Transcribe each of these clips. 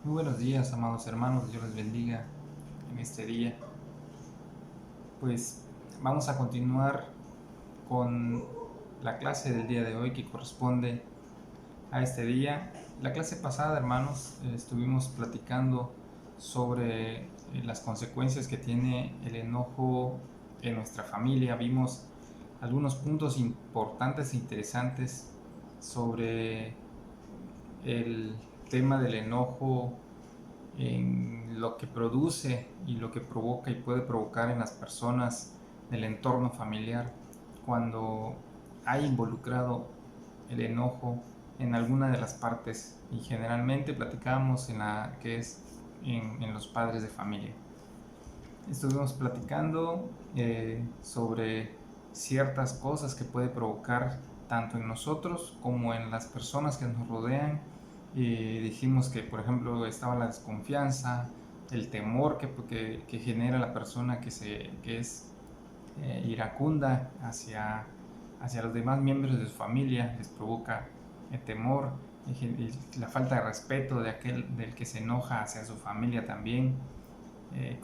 Muy buenos días, amados hermanos, Dios les bendiga en este día. Pues vamos a continuar con la clase del día de hoy que corresponde a este día. La clase pasada, hermanos, estuvimos platicando sobre las consecuencias que tiene el enojo en nuestra familia. Vimos algunos puntos importantes e interesantes sobre el tema del enojo, en lo que produce y lo que provoca y puede provocar en las personas del entorno familiar cuando hay involucrado el enojo en alguna de las partes, y generalmente platicamos en la que es en los padres de familia. Estuvimos platicando sobre ciertas cosas que puede provocar tanto en nosotros como en las personas que nos rodean. Dijimos que, por ejemplo, estaba la desconfianza, el temor que genera la persona que es iracunda hacia los demás miembros de su familia, les provoca temor, la falta de respeto de aquel del que se enoja hacia su familia también.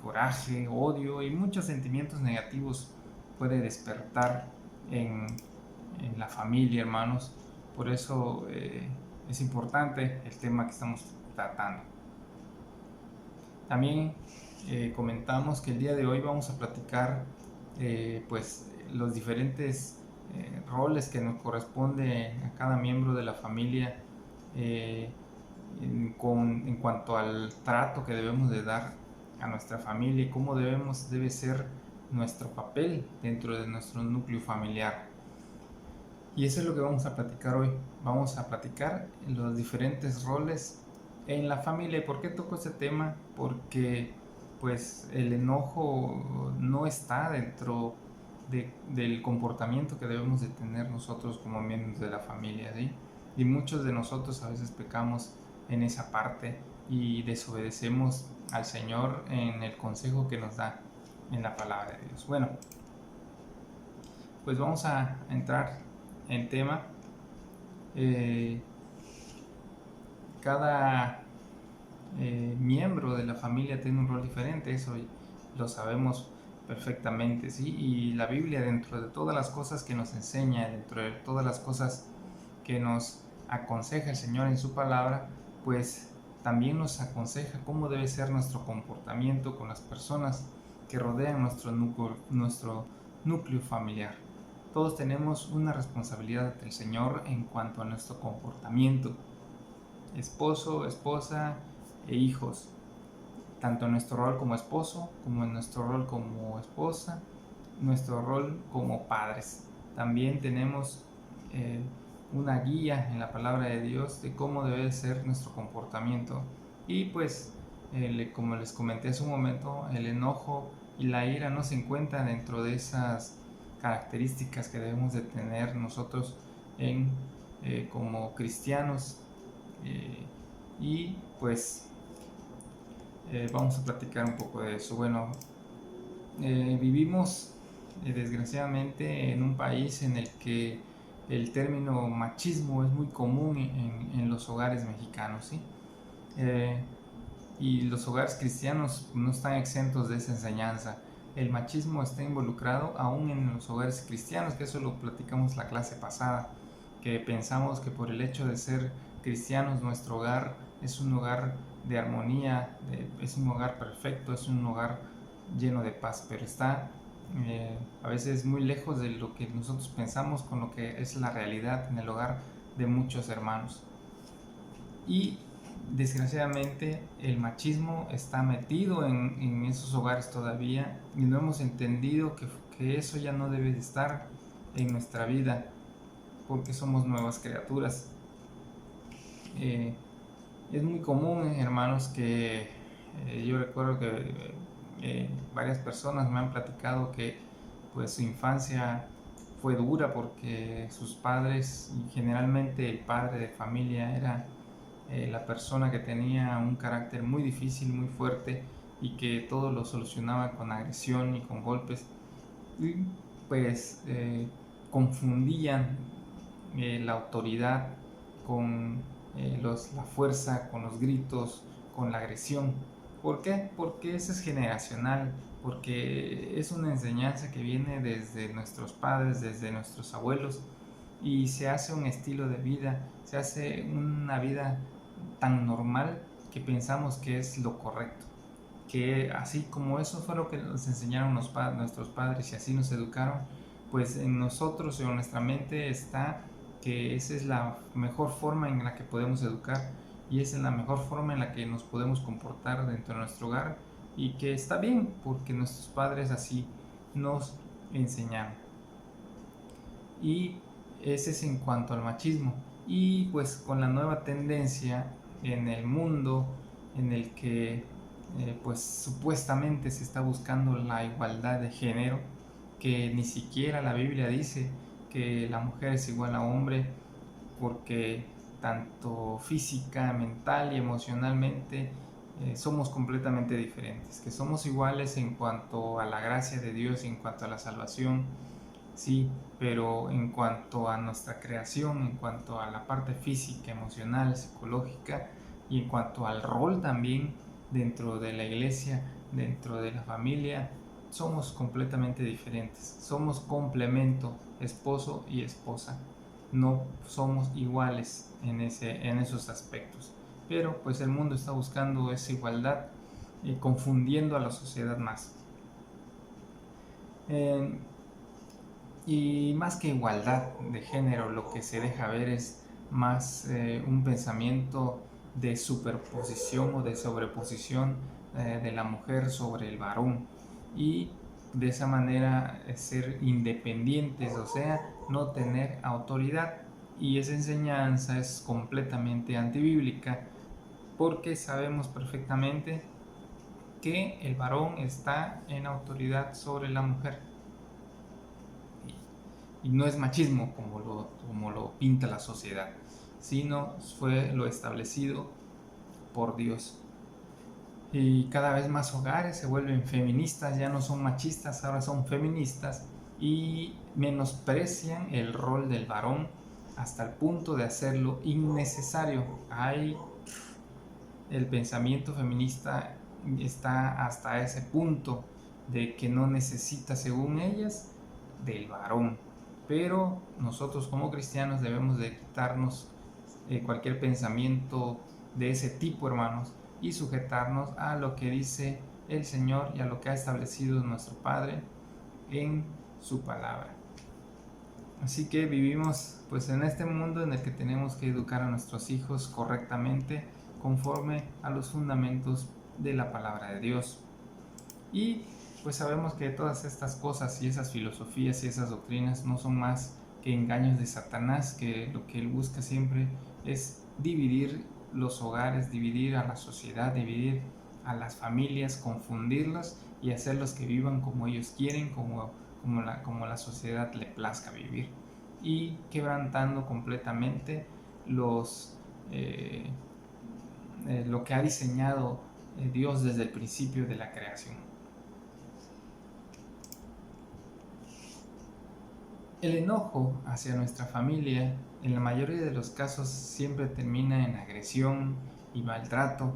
Coraje, odio y muchos sentimientos negativos puede despertar en, en la familia, hermanos. Por eso es importante el tema que estamos tratando. También comentamos que el día de hoy vamos a platicar pues los diferentes roles que nos corresponde a cada miembro de la familia, eh, en cuanto al trato que debemos de dar a nuestra familia y cómo debe ser nuestro papel dentro de nuestro núcleo familiar. Y eso es lo que vamos a platicar hoy. Vamos a platicar los diferentes roles en la familia. ¿Y por qué toco este tema? Porque pues el enojo no está dentro del comportamiento que debemos de tener nosotros como miembros de la familia, ¿sí? Y muchos de nosotros a veces pecamos en esa parte y desobedecemos al Señor en el consejo que nos da en la palabra de Dios. Bueno, pues vamos a entrar en tema. Eh, cada miembro de la familia tiene un rol diferente, eso lo sabemos perfectamente, ¿sí? Y la Biblia, dentro de todas las cosas que nos enseña, dentro de todas las cosas que nos aconseja el Señor en su palabra, pues también nos aconseja cómo debe ser nuestro comportamiento con las personas que rodean nuestro núcleo familiar. Todos tenemos una responsabilidad del Señor en cuanto a nuestro comportamiento, esposo, esposa e hijos, tanto en nuestro rol como esposo, como en nuestro rol como esposa, nuestro rol como padres. También tenemos una guía en la palabra de Dios de cómo debe ser nuestro comportamiento. Y pues, como les comenté hace un momento, el enojo y la ira no se encuentran dentro de esas características que debemos de tener nosotros como cristianos. Y pues vamos a platicar un poco de eso. Bueno, vivimos desgraciadamente en un país en el que el término machismo es muy común en los hogares mexicanos, ¿sí? Y los hogares cristianos no están exentos de esa enseñanza. El machismo está involucrado aún en los hogares cristianos, que eso lo platicamos la clase pasada, que pensamos que por el hecho de ser cristianos nuestro hogar es un hogar de armonía, es un hogar perfecto, es un hogar lleno de paz, pero está a veces muy lejos de lo que nosotros pensamos con lo que es la realidad en el hogar de muchos hermanos. Y desgraciadamente el machismo está metido en esos hogares todavía y no hemos entendido que eso ya no debe de estar en nuestra vida porque somos nuevas criaturas. Es muy común, hermanos, que yo recuerdo que varias personas me han platicado que pues su infancia fue dura porque sus padres, y generalmente el padre de familia era la persona que tenía un carácter muy difícil, muy fuerte, y que todo lo solucionaba con agresión y con golpes, y pues confundían la autoridad con la fuerza, con los gritos, con la agresión. ¿Por qué? Porque eso es generacional, porque es una enseñanza que viene desde nuestros padres, desde nuestros abuelos, y se hace un estilo de vida, se hace una vida tan normal que pensamos que es lo correcto, que así como eso fue lo que nos enseñaron nuestros padres y así nos educaron, pues en nosotros o en nuestra mente está que esa es la mejor forma en la que podemos educar y esa es la mejor forma en la que nos podemos comportar dentro de nuestro hogar, y que está bien porque nuestros padres así nos enseñaron. Y ese es en cuanto al machismo. Y pues con la nueva tendencia en el mundo en el que pues supuestamente se está buscando la igualdad de género, que ni siquiera la Biblia dice que la mujer es igual a hombre, porque tanto física, mental y emocionalmente somos completamente diferentes, que somos iguales en cuanto a la gracia de Dios y en cuanto a la salvación, sí, pero en cuanto a nuestra creación, en cuanto a la parte física, emocional, psicológica y en cuanto al rol también dentro de la iglesia, dentro de la familia, somos completamente diferentes. Somos complemento, esposo y esposa. No somos iguales en esos aspectos. Pero pues el mundo está buscando esa igualdad, confundiendo a la sociedad más. Y más que igualdad de género, lo que se deja ver es más un pensamiento de superposición o de sobreposición de la mujer sobre el varón, y de esa manera ser independientes, o sea, no tener autoridad. Y esa enseñanza es completamente antibíblica, porque sabemos perfectamente que el varón está en autoridad sobre la mujer. Y no es machismo como lo pinta la sociedad, sino fue lo establecido por Dios. Y cada vez más hogares se vuelven feministas, ya no son machistas, ahora son feministas, y menosprecian el rol del varón hasta el punto de hacerlo innecesario. El pensamiento feminista está hasta ese punto de que no necesita, según ellas, del varón. Pero nosotros como cristianos debemos de quitarnos cualquier pensamiento de ese tipo, hermanos, y sujetarnos a lo que dice el Señor y a lo que ha establecido nuestro Padre en su palabra. Así que vivimos pues en este mundo en el que tenemos que educar a nuestros hijos correctamente conforme a los fundamentos de la palabra de Dios. Y pues sabemos que todas estas cosas y esas filosofías y esas doctrinas no son más que engaños de Satanás, que lo que él busca siempre es dividir los hogares, dividir a la sociedad, dividir a las familias, confundirlas y hacerlos que vivan como ellos quieren, como la sociedad le plazca vivir, y quebrantando completamente lo que ha diseñado Dios desde el principio de la creación. El enojo hacia nuestra familia en la mayoría de los casos siempre termina en agresión y maltrato,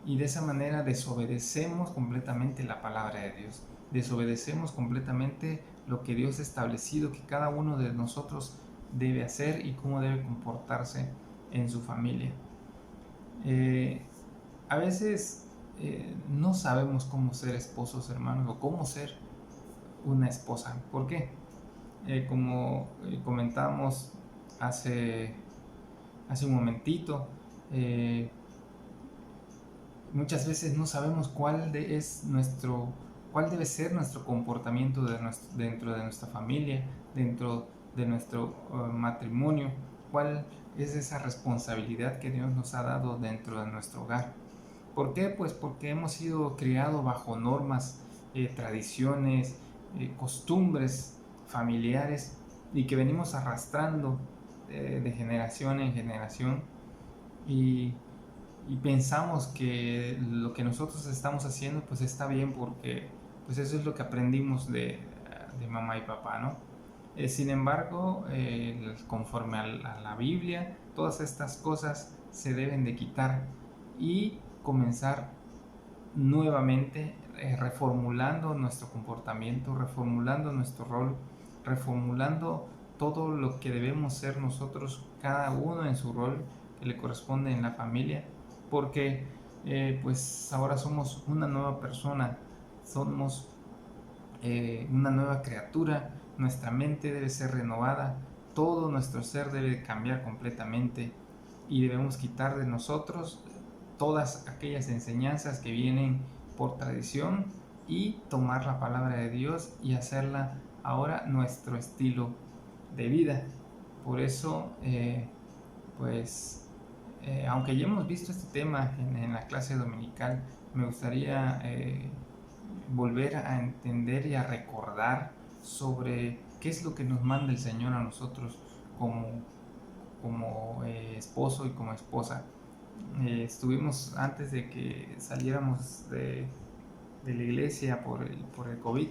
y de esa manera desobedecemos completamente la palabra de Dios, desobedecemos completamente lo que Dios ha establecido que cada uno de nosotros debe hacer y cómo debe comportarse en su familia. A veces no sabemos cómo ser esposos, hermanos, o cómo ser una esposa. ¿Por qué? Como comentamos hace un momentito, muchas veces no sabemos cuál debe ser nuestro comportamiento dentro de nuestra familia, dentro de nuestro matrimonio, cuál es esa responsabilidad que Dios nos ha dado dentro de nuestro hogar. ¿Por qué? Pues porque hemos sido criados bajo normas, tradiciones, costumbres familiares, y que venimos arrastrando de generación en generación, y pensamos que lo que nosotros estamos haciendo pues está bien porque pues eso es lo que aprendimos de mamá y papá, ¿no? Sin embargo, conforme a la Biblia, todas estas cosas se deben de quitar, y comenzar nuevamente, reformulando nuestro comportamiento, reformulando nuestro rol, reformulando todo lo que debemos ser nosotros, cada uno en su rol que le corresponde en la familia, porque pues ahora somos una nueva persona, somos una nueva criatura, nuestra mente debe ser renovada, todo nuestro ser debe cambiar completamente y debemos quitar de nosotros todas aquellas enseñanzas que vienen por tradición y tomar la palabra de Dios y hacerla ahora nuestro estilo de vida. Por eso, aunque ya hemos visto este tema en la clase dominical, me gustaría volver a entender y a recordar sobre qué es lo que nos manda el Señor a nosotros como esposo y como esposa. Estuvimos antes de que saliéramos de la iglesia por el COVID,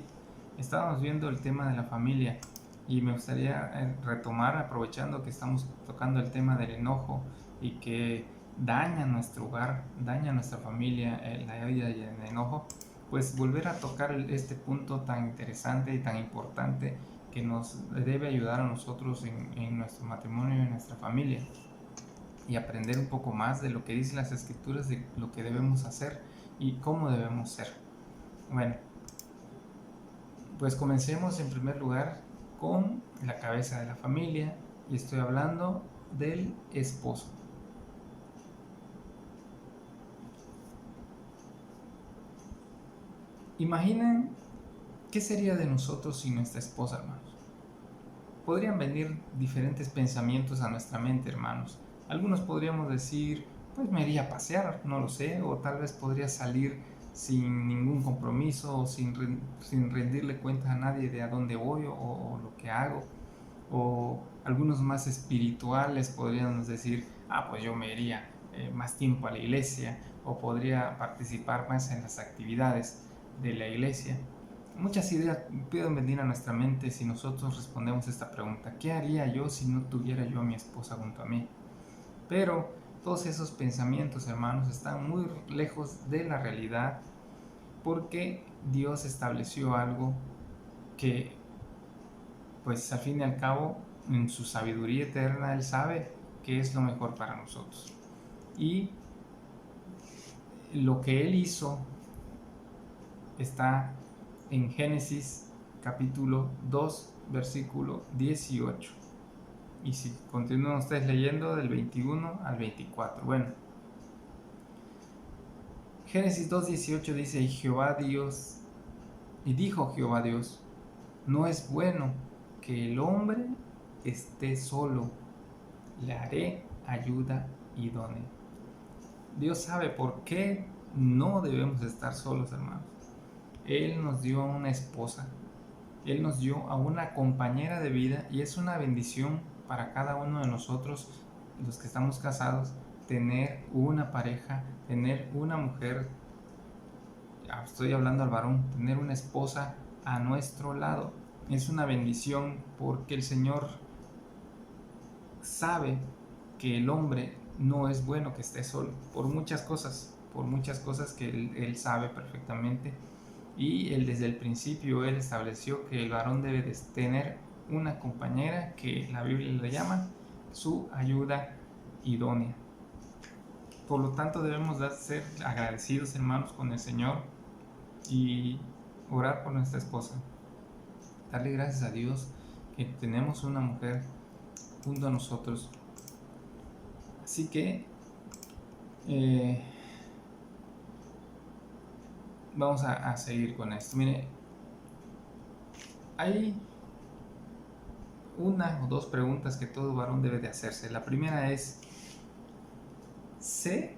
estábamos viendo el tema de la familia y me gustaría retomar, aprovechando que estamos tocando el tema del enojo y que daña nuestro hogar, daña nuestra familia, la ira y el enojo, pues volver a tocar este punto tan interesante y tan importante que nos debe ayudar a nosotros en nuestro matrimonio y en nuestra familia, y aprender un poco más de lo que dicen las escrituras, de lo que debemos hacer y cómo debemos ser. Bueno, pues comencemos en primer lugar con la cabeza de la familia, y estoy hablando del esposo. Imaginen qué sería de nosotros sin nuestra esposa, hermanos. Podrían venir diferentes pensamientos a nuestra mente, hermanos. Algunos podríamos decir, pues me iría a pasear, no lo sé, o tal vez podría salir sin ningún compromiso, sin rendirle cuentas a nadie de a dónde voy o lo que hago. O algunos más espirituales podríamos decir, pues yo me iría más tiempo a la iglesia, o podría participar más en las actividades de la iglesia. Muchas ideas pueden venir a nuestra mente si nosotros respondemos esta pregunta: ¿qué haría yo si no tuviera yo a mi esposa junto a mí? Pero todos esos pensamientos, hermanos, están muy lejos de la realidad, porque Dios estableció algo que, pues al fin y al cabo, en su sabiduría eterna, Él sabe qué es lo mejor para nosotros. Y lo que Él hizo está en Génesis capítulo 2, versículo 18. Y si continúan ustedes leyendo del 21 al 24. Bueno, Génesis 2:18 dice: y dijo Jehová Dios, no es bueno que el hombre esté solo, le haré ayuda idónea. Dios sabe por qué no debemos estar solos, hermanos. Él nos dio a una esposa, Él nos dio a una compañera de vida, y es una bendición para cada uno de nosotros, los que estamos casados, tener una pareja, tener una mujer, estoy hablando al varón, tener una esposa a nuestro lado. Es una bendición, porque el Señor sabe que el hombre no es bueno que esté solo, por muchas cosas que él sabe perfectamente. Y Él desde el principio, Él estableció que el varón debe de tener una compañera que la Biblia le llama su ayuda idónea. Por lo tanto, debemos de ser agradecidos, hermanos, con el Señor, y orar por nuestra esposa. Darle gracias a Dios que tenemos una mujer junto a nosotros. Así que vamos a seguir con esto. Mire, hay una o dos preguntas que todo varón debe de hacerse. La primera es: ¿sé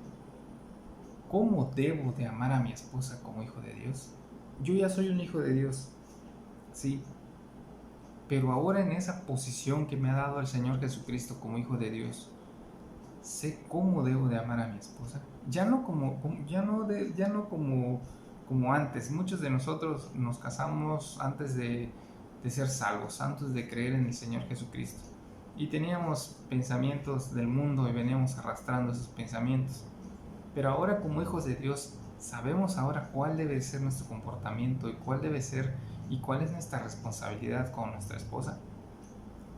cómo debo de amar a mi esposa como hijo de Dios? Yo ya soy un hijo de Dios, sí, pero ahora en esa posición que me ha dado el Señor Jesucristo como hijo de Dios, ¿sé cómo debo de amar a mi esposa? Ya no como antes. Muchos de nosotros nos casamos antes de ser salvos, antes de creer en el Señor Jesucristo, y teníamos pensamientos del mundo y veníamos arrastrando esos pensamientos. Pero ahora, como hijos de Dios, sabemos ahora cuál debe ser nuestro comportamiento y cuál debe ser y cuál es nuestra responsabilidad con nuestra esposa.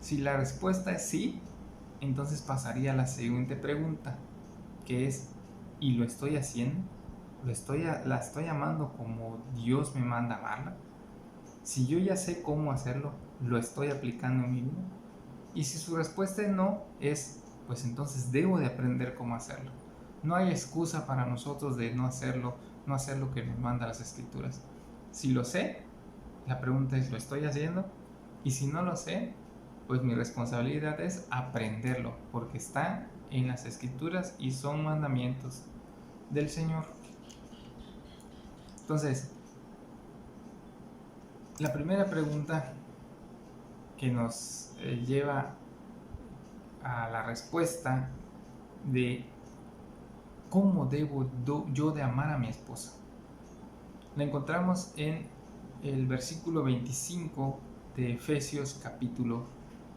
Si la respuesta es sí, entonces pasaría a la siguiente pregunta, que es, ¿y lo estoy haciendo? ¿La estoy amando como Dios me manda amarla? Si yo ya sé cómo hacerlo, ¿lo estoy aplicando en mi vida? Y si su respuesta es no, pues entonces debo de aprender cómo hacerlo. No hay excusa para nosotros de no hacer lo que nos manda las escrituras. Si lo sé, la pregunta es, ¿lo estoy haciendo? Y si no lo sé, pues mi responsabilidad es aprenderlo, porque está en las escrituras y son mandamientos del Señor. Entonces, la primera pregunta que nos lleva a la respuesta de cómo debo yo de amar a mi esposa, la encontramos en el versículo 25 de Efesios capítulo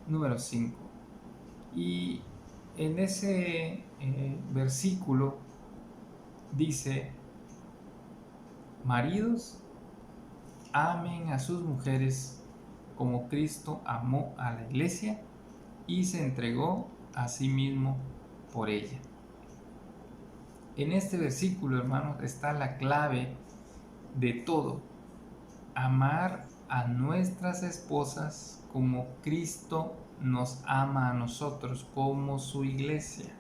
número 5. Y en ese versículo dice: maridos, amen a sus mujeres como Cristo amó a la iglesia y se entregó a sí mismo por ella. En este versículo, hermanos, está la clave de todo. Amar a nuestras esposas como Cristo nos ama a nosotros, como su iglesia.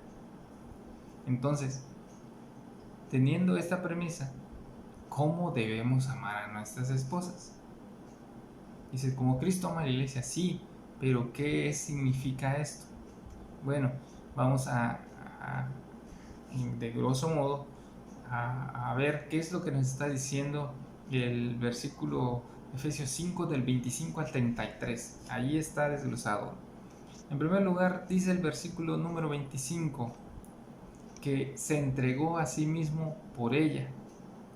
Entonces, teniendo esta premisa, ¿cómo debemos amar a nuestras esposas? Dice, como Cristo ama a la iglesia, sí, pero ¿qué significa esto? Bueno, vamos de grosso modo, a ver qué es lo que nos está diciendo el versículo Efesios 5 del 25 al 33. Ahí está desglosado. En primer lugar, dice el versículo número 25 que se entregó a sí mismo por ella.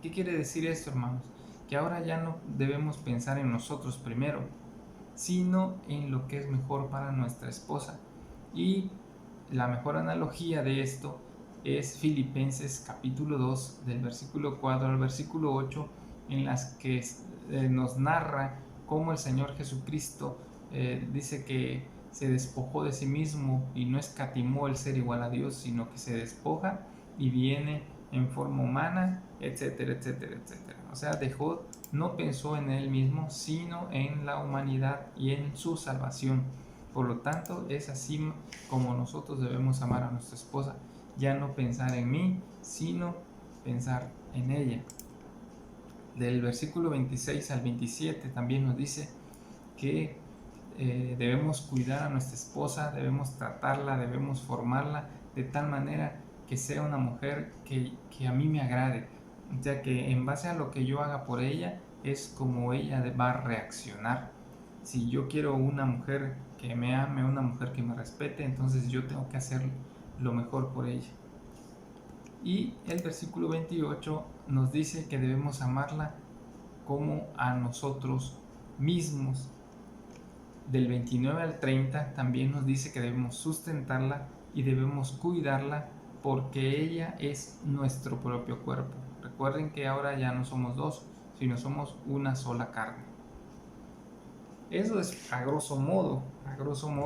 ¿Qué quiere decir esto, hermanos? Que ahora ya no debemos pensar en nosotros primero, sino en lo que es mejor para nuestra esposa. Y la mejor analogía de esto es Filipenses capítulo 2 del versículo 4 al versículo 8, en las que nos narra cómo el Señor Jesucristo dice que se despojó de sí mismo y no escatimó el ser igual a Dios, sino que se despoja y viene en forma humana, etcétera, etcétera, etcétera. O sea, no pensó en él mismo, sino en la humanidad y en su salvación. Por lo tanto, es así como nosotros debemos amar a nuestra esposa. Ya no pensar en mí, sino pensar en ella. Del versículo 26 al 27 también nos dice que debemos cuidar a nuestra esposa, debemos tratarla, debemos formarla de tal manera que sea una mujer que a mí me agrade, ya que en base a lo que yo haga por ella es como ella va a reaccionar. Si yo quiero una mujer que me ame, una mujer que me respete, entonces yo tengo que hacer lo mejor por ella. Y el versículo 28 nos dice que debemos amarla como a nosotros mismos. Del 29 al 30 también nos dice que debemos sustentarla y debemos cuidarla porque ella es nuestro propio cuerpo. Recuerden que ahora ya no somos dos, sino somos una sola carne. Eso es a grosso modo,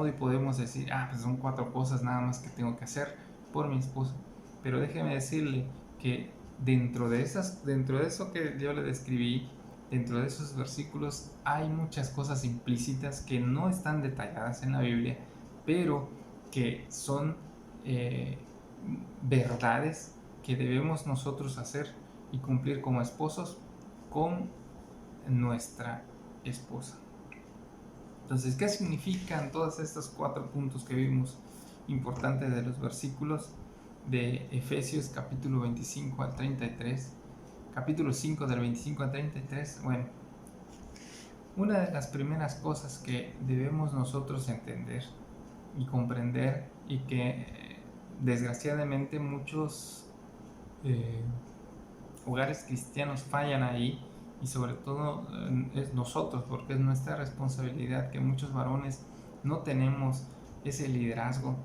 y podemos decir, pues son 4 cosas nada más que tengo que hacer por mi esposa. Pero déjeme decirle que dentro de eso que yo le describí, dentro de esos versículos hay muchas cosas implícitas que no están detalladas en la Biblia, pero que son verdades que debemos nosotros hacer y cumplir como esposos con nuestra esposa. Entonces, ¿qué significan todos estos 4 puntos que vimos importantes de los versículos de Efesios capítulo 25 al 33? Capítulo 5 del 25 al 33. Bueno, una de las primeras cosas que debemos nosotros entender y comprender, y que desgraciadamente muchos hogares cristianos fallan ahí, y sobre todo es nosotros, porque es nuestra responsabilidad, que muchos varones no tenemos ese liderazgo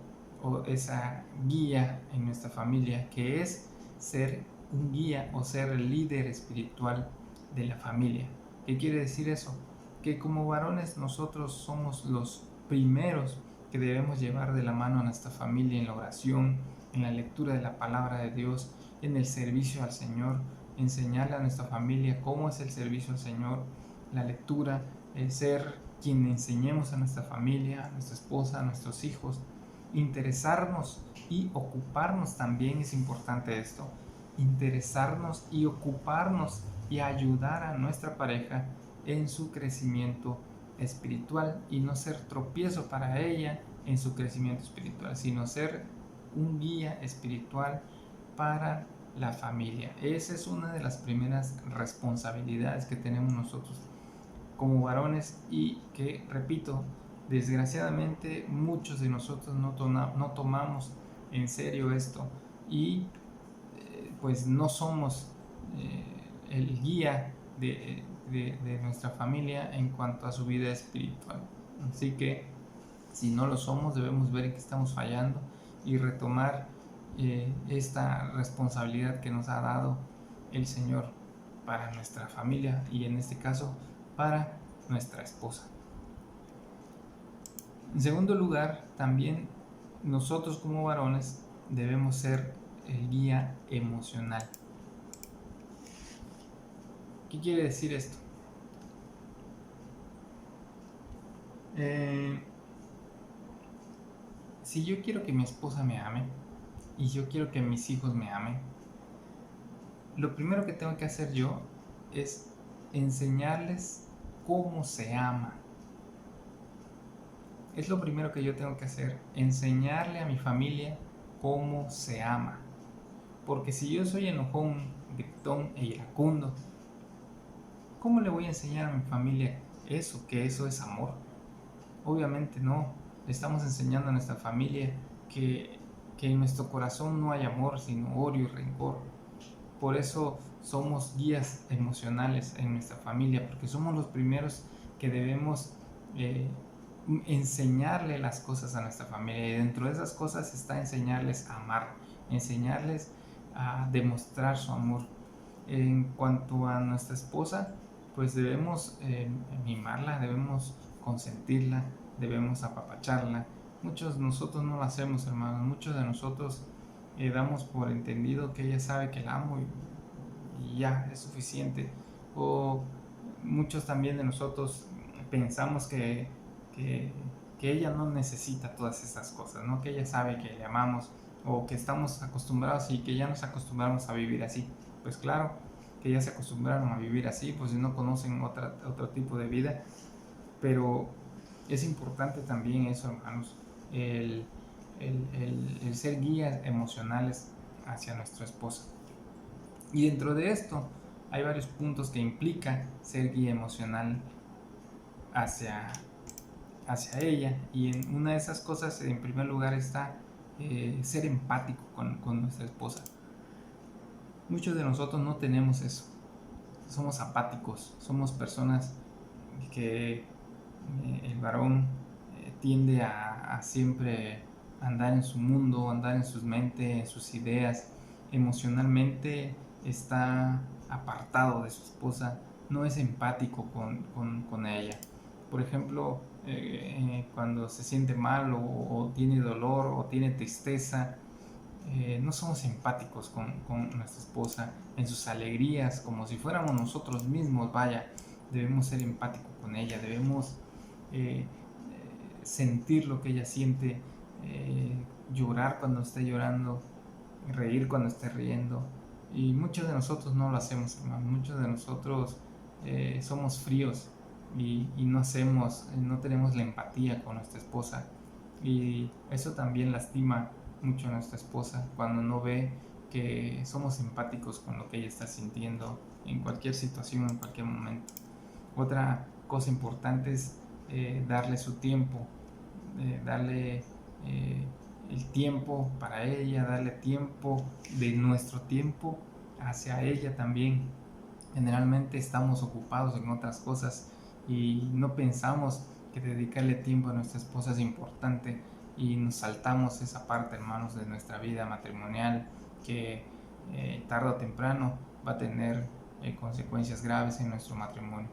o esa guía en nuestra familia, que es ser un guía o ser el líder espiritual de la familia. ¿Qué quiere decir eso? Que como varones nosotros somos los primeros que debemos llevar de la mano a nuestra familia en la oración, en la lectura de la palabra de Dios, en el servicio al Señor, enseñarle a nuestra familia cómo es el servicio al Señor, la lectura, el ser quien enseñemos a nuestra familia, a nuestra esposa, a nuestros hijos. Interesarnos y ocuparnos también es importante esto. Interesarnos y ocuparnos y ayudar a nuestra pareja en su crecimiento espiritual y no ser tropiezo para ella en su crecimiento espiritual, sino ser un guía espiritual para la familia. Esa es una de las primeras responsabilidades que tenemos nosotros como varones y que, repito, desgraciadamente muchos de nosotros no tomamos en serio esto y pues no somos el guía de nuestra familia en cuanto a su vida espiritual. Así que si no lo somos, debemos ver en qué estamos fallando y retomar esta responsabilidad que nos ha dado el Señor para nuestra familia y en este caso para nuestra esposa. En segundo lugar, también nosotros como varones debemos ser el guía emocional. ¿Qué quiere decir esto? Si yo quiero que mi esposa me ame y yo quiero que mis hijos me amen, lo primero que tengo que hacer yo es enseñarles cómo se ama. Es lo primero que yo tengo que hacer, enseñarle a mi familia cómo se ama. Porque si yo soy enojón, gritón e iracundo, ¿cómo le voy a enseñar a mi familia eso, que eso es amor? Obviamente no. Le estamos enseñando a nuestra familia que en nuestro corazón no hay amor, sino odio y rencor. Por eso somos guías emocionales en nuestra familia, porque somos los primeros que debemos enseñarle las cosas a nuestra familia. Y dentro de esas cosas está enseñarles a amar, enseñarles a demostrar su amor. En cuanto a nuestra esposa, pues debemos mimarla, debemos consentirla, debemos apapacharla. Muchos de nosotros no lo hacemos, hermanos. Muchos de nosotros damos por entendido que ella sabe que la amo y ya es suficiente. O muchos también de nosotros pensamos que ella no necesita todas esas cosas, ¿no? Que ella sabe que le amamos o que estamos acostumbrados y que ya nos acostumbramos a vivir así. Pues claro, que ya se acostumbraron a vivir así, pues no conocen otro tipo de vida. Pero es importante también eso, hermanos, el ser guías emocionales hacia nuestra esposa. Y dentro de esto hay varios puntos que implica ser guía emocional hacia ella. Y en una de esas cosas, en primer lugar, está ser empático con nuestra esposa. Muchos de nosotros no tenemos eso. Somos apáticos, somos personas que el varón tiende a siempre andar en su mundo, andar en sus mentes, en sus ideas. Emocionalmente está apartado de su esposa, no es empático con ella. Por ejemplo, cuando se siente mal o tiene dolor o tiene tristeza, no somos empáticos con nuestra esposa en sus alegrías, como si fuéramos nosotros mismos. Vaya, debemos ser empáticos con ella, debemos sentir lo que ella siente, llorar cuando esté llorando, reír cuando esté riendo. Y muchos de nosotros no lo hacemos, hermano. Muchos de nosotros somos fríos y no tenemos la empatía con nuestra esposa. Y eso también lastima mucho a nuestra esposa cuando no ve que somos empáticos con lo que ella está sintiendo en cualquier situación, en cualquier momento. Otra cosa importante es darle su tiempo, darle el tiempo para ella, darle tiempo de nuestro tiempo hacia ella también. Generalmente estamos ocupados en otras cosas y no pensamos que dedicarle tiempo a nuestra esposa es importante y nos saltamos esa parte, hermanos, de nuestra vida matrimonial que tarde o temprano va a tener consecuencias graves en nuestro matrimonio.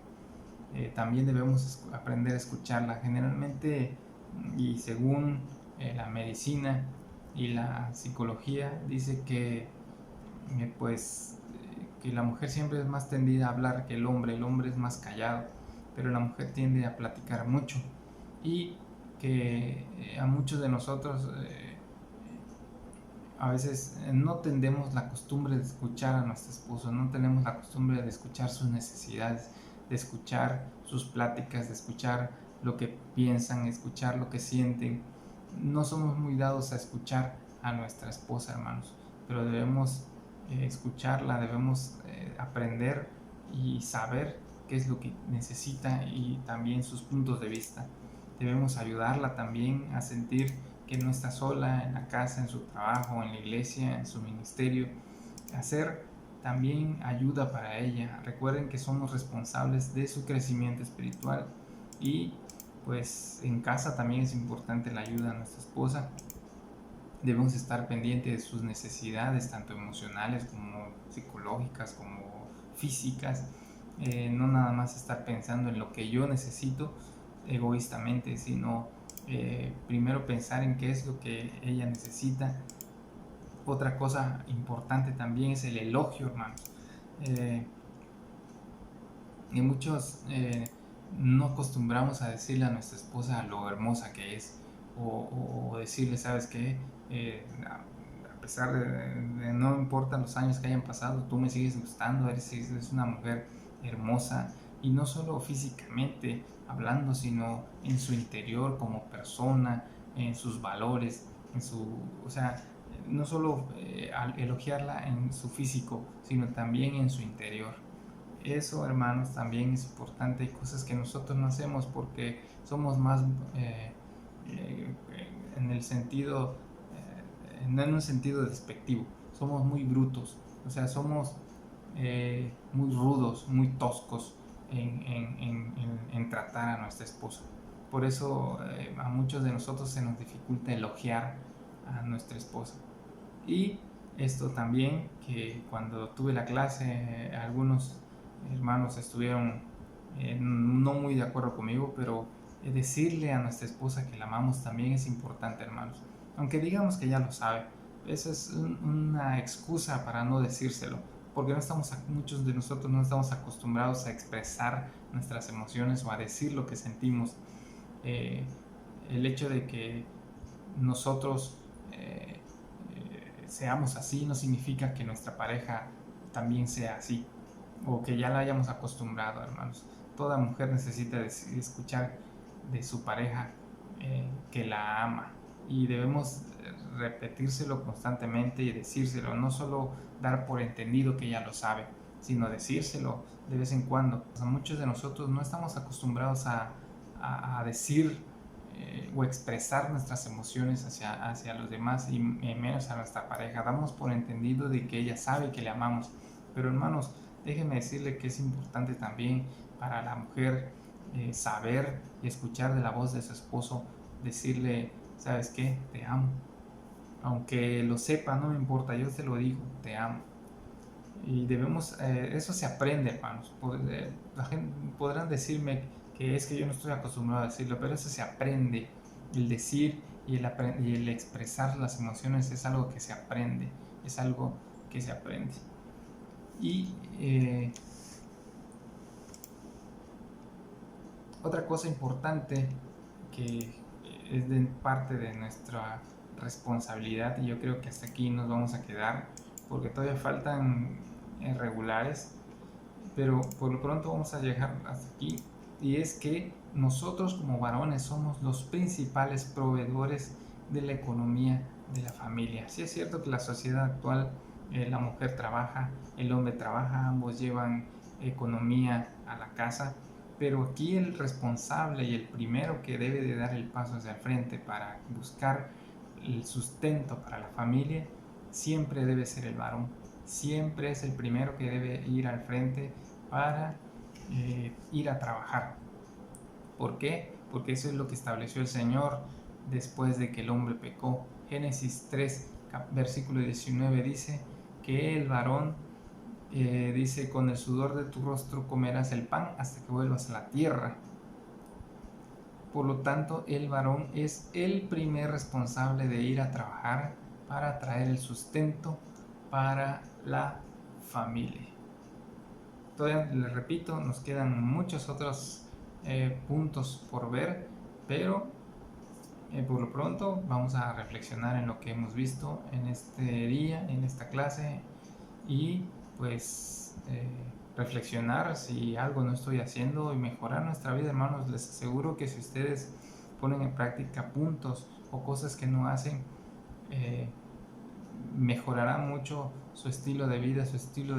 También debemos aprender a escucharla. Generalmente, y según la medicina y la psicología, dice que la mujer siempre es más tendida a hablar que el hombre es más callado, pero la mujer tiende a platicar mucho, y que a muchos de nosotros a veces no tenemos la costumbre de escuchar a nuestro esposo, no tenemos la costumbre de escuchar sus necesidades, de escuchar sus pláticas, de escuchar lo que piensan, escuchar lo que sienten. No somos muy dados a escuchar a nuestra esposa, hermanos, pero debemos escucharla, debemos aprender y saber qué es lo que necesita y también sus puntos de vista. Debemos ayudarla también a sentir que no está sola en la casa, en su trabajo, en la iglesia, en su ministerio. Hacer también ayuda para ella. Recuerden que somos responsables de su crecimiento espiritual, y pues en casa también es importante la ayuda a nuestra esposa. Debemos estar pendientes de sus necesidades, tanto emocionales como psicológicas, como físicas. No nada más estar pensando en lo que yo necesito egoístamente, sino primero pensar en qué es lo que ella necesita. Otra cosa importante también es el elogio, hermanos. Y muchos no acostumbramos a decirle a nuestra esposa lo hermosa que es, o decirle, ¿sabes qué? A pesar de no importa los años que hayan pasado, tú me sigues gustando, eres una mujer hermosa, y no solo físicamente hablando, sino en su interior como persona, en sus valores, o sea, no solo al elogiarla en su físico, sino también en su interior. Eso, hermanos, también es importante. Hay cosas que nosotros no hacemos porque somos más eh, en el sentido, no en un sentido despectivo, somos muy brutos, o sea, somos muy rudos, muy toscos en tratar a nuestra esposa. Por eso a muchos de nosotros se nos dificulta elogiar a nuestra esposa. Y esto también, que cuando tuve la clase, algunos hermanos estuvieron no muy de acuerdo conmigo, pero decirle a nuestra esposa que la amamos también es importante, hermanos. Aunque digamos que ya lo sabe, esa es una excusa para no decírselo, porque muchos de nosotros no estamos acostumbrados a expresar nuestras emociones o a decir lo que sentimos. El hecho de que nosotros seamos así no significa que nuestra pareja también sea así, o que ya la hayamos acostumbrado, hermanos. Toda mujer necesita escuchar de su pareja que la ama, y debemos repetírselo constantemente y decírselo, no solo dar por entendido que ella lo sabe, sino decírselo de vez en cuando. O sea, muchos de nosotros no estamos acostumbrados a decir o expresar nuestras emociones hacia los demás, y menos a nuestra pareja. Damos por entendido de que ella sabe que le amamos, pero hermanos, déjenme decirle que es importante también para la mujer saber y escuchar de la voz de su esposo, decirle, ¿sabes qué? Te amo. Aunque lo sepa, no me importa, yo te lo digo, te amo. Y debemos, eso se aprende, hermanos. La gente podrán decirme que es que yo no estoy acostumbrado a decirlo, pero eso se aprende. El decir y el expresar las emociones es algo que se aprende, es algo que se aprende. Y otra cosa importante que es de parte de nuestra responsabilidad, y yo creo que hasta aquí nos vamos a quedar porque todavía faltan regulares, pero por lo pronto vamos a llegar hasta aquí, y es que nosotros como varones somos los principales proveedores de la economía de la familia. Sí es cierto que la sociedad actual, la mujer trabaja, el hombre trabaja, ambos llevan economía a la casa, pero aquí el responsable y el primero que debe de dar el paso hacia el frente para buscar el sustento para la familia siempre debe ser el varón. Siempre es el primero que debe ir al frente para ir a trabajar. ¿Por qué? Porque eso es lo que estableció el Señor después de que el hombre pecó. Génesis 3, versículo 19 dice que el varón dice: con el sudor de tu rostro comerás el pan hasta que vuelvas a la tierra. Por lo tanto, el varón es el primer responsable de ir a trabajar para traer el sustento para la familia. Todavía les repito, nos quedan muchos otros puntos por ver, pero por lo pronto vamos a reflexionar en lo que hemos visto en este día, en esta clase, y pues reflexionar si algo no estoy haciendo y mejorar nuestra vida, hermanos. Les aseguro que si ustedes ponen en práctica puntos o cosas que no hacen, mejorará mucho su estilo de vida, su estilo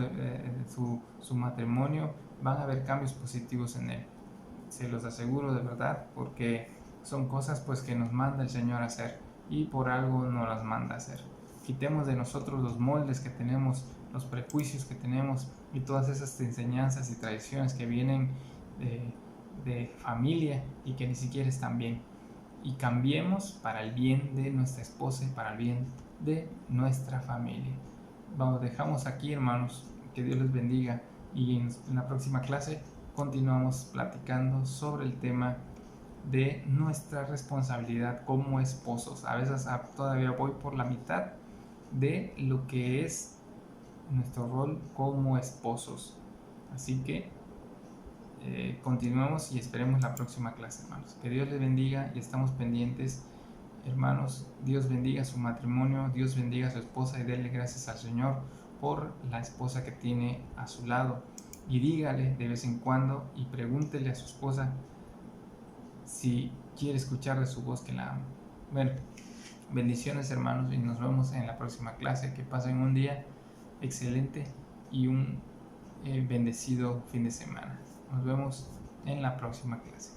su matrimonio. Van a haber cambios positivos en él, se los aseguro de verdad, porque son cosas pues que nos manda el Señor a hacer y por algo nos las manda a hacer. Quitemos de nosotros los moldes que tenemos, los prejuicios que tenemos y todas esas enseñanzas y tradiciones que vienen de familia y que ni siquiera están bien, y cambiemos para el bien de nuestra esposa y para el bien de nuestra familia. Vamos, dejamos aquí, hermanos, que Dios les bendiga, y en la próxima clase continuamos platicando sobre el tema de nuestra responsabilidad como esposos. A veces todavía voy por la mitad de lo que es nuestro rol como esposos, así que continuamos y esperemos la próxima clase, hermanos. Que Dios les bendiga y estamos pendientes, hermanos. Dios bendiga su matrimonio, Dios bendiga a su esposa, y déle gracias al Señor por la esposa que tiene a su lado, y dígale de vez en cuando y pregúntele a su esposa si quiere escuchar de su voz que la ama. Bueno, bendiciones, hermanos, y nos vemos en la próxima clase. Que pasen un día excelente y un bendecido fin de semana. Nos vemos en la próxima clase.